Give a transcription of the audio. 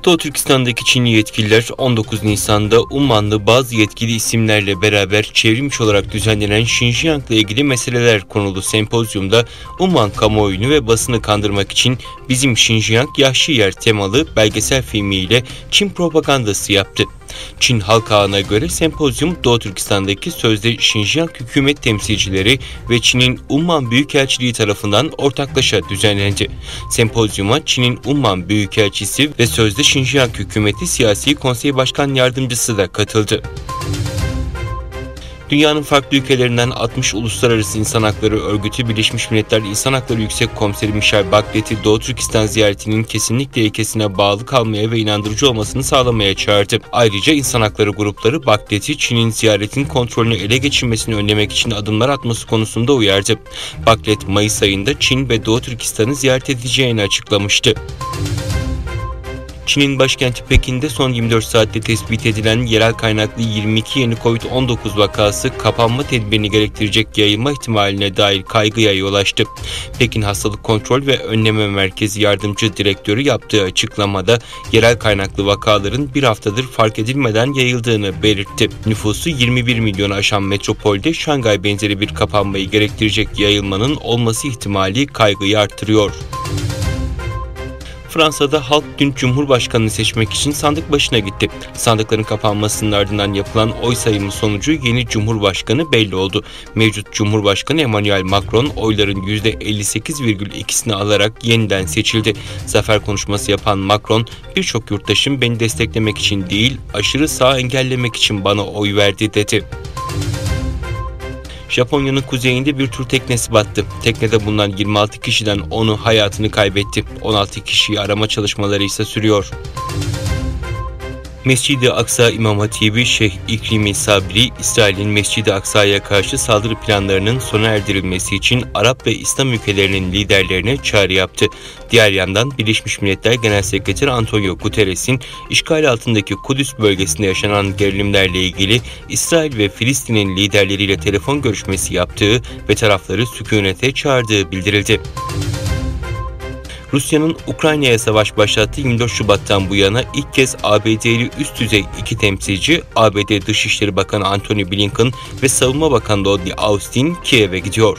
Doğu Türkistan'daki Çinli yetkililer 19 Nisan'da Ummanlı bazı yetkili isimlerle beraber çevrimiçi olarak düzenlenen Şinjiang'la ilgili meseleler konulu sempozyumda Umman kamuoyunu ve basını kandırmak için "Bizim Şinjiang Yahşi Yer" temalı belgesel filmiyle Çin propagandası yaptı. Çin Halk Ağı'na göre sempozyum Doğu Türkistan'daki sözde Şinjiang hükümet temsilcileri ve Çin'in Umman Büyükelçiliği tarafından ortaklaşa düzenlendi. Sempozyuma Çin'in Umman Büyükelçisi ve sözde Şinjiang Hükümeti Siyasi Konsey Başkan Yardımcısı da katıldı. Dünyanın farklı ülkelerinden 60 Uluslararası İnsan Hakları Örgütü Birleşmiş Milletler İnsan Hakları Yüksek Komiseri Michelle Bachelet'i Doğu Türkistan ziyaretinin kesinlikle ilkesine bağlı kalmaya ve inandırıcı olmasını sağlamaya çağırdı. Ayrıca insan hakları grupları Bachelet'i Çin'in ziyaretin kontrolünü ele geçirmesini önlemek için adımlar atması konusunda uyardı. Bachelet, Mayıs ayında Çin ve Doğu Türkistan'ı ziyaret edeceğini açıklamıştı. Çin'in başkenti Pekin'de son 24 saatte tespit edilen yerel kaynaklı 22 yeni Covid-19 vakası kapanma tedbirini gerektirecek yayılma ihtimaline dair kaygıya yol açtı. Pekin Hastalık Kontrol ve Önleme Merkezi Yardımcı Direktörü yaptığı açıklamada yerel kaynaklı vakaların bir haftadır fark edilmeden yayıldığını belirtti. Nüfusu 21 milyonu aşan metropolde Şangay benzeri bir kapanmayı gerektirecek yayılmanın olması ihtimali kaygıyı artırıyor. Fransa'da halk dün Cumhurbaşkanı'nı seçmek için sandık başına gitti. Sandıkların kapanmasının ardından yapılan oy sayımı sonucu yeni Cumhurbaşkanı belli oldu. Mevcut Cumhurbaşkanı Emmanuel Macron oyların %58,2'sini alarak yeniden seçildi. Zafer konuşması yapan Macron, "Birçok yurttaşım beni desteklemek için değil, aşırı sağı engellemek için bana oy verdi" dedi. Japonya'nın kuzeyinde bir tur teknesi battı. Teknede bulunan 26 kişiden 10'u hayatını kaybetti. 16 kişiyi arama çalışmaları ise sürüyor. Mescid-i Aksa İmam Hatibi Şeyh İkrimi Sabri, İsrail'in Mescid-i Aksa'ya karşı saldırı planlarının sona erdirilmesi için Arap ve İslam ülkelerinin liderlerine çağrı yaptı. Diğer yandan Birleşmiş Milletler Genel Sekreteri Antonio Guterres'in işgal altındaki Kudüs bölgesinde yaşanan gerilimlerle ilgili İsrail ve Filistin'in liderleriyle telefon görüşmesi yaptığı ve tarafları sükunete çağırdığı bildirildi. Rusya'nın Ukrayna'ya savaş başlattığı 24 Şubat'tan bu yana ilk kez ABD'li üst düzey iki temsilci, ABD Dışişleri Bakanı Antony Blinken ve Savunma Bakanı Lloyd Austin Kiev'e gidiyor.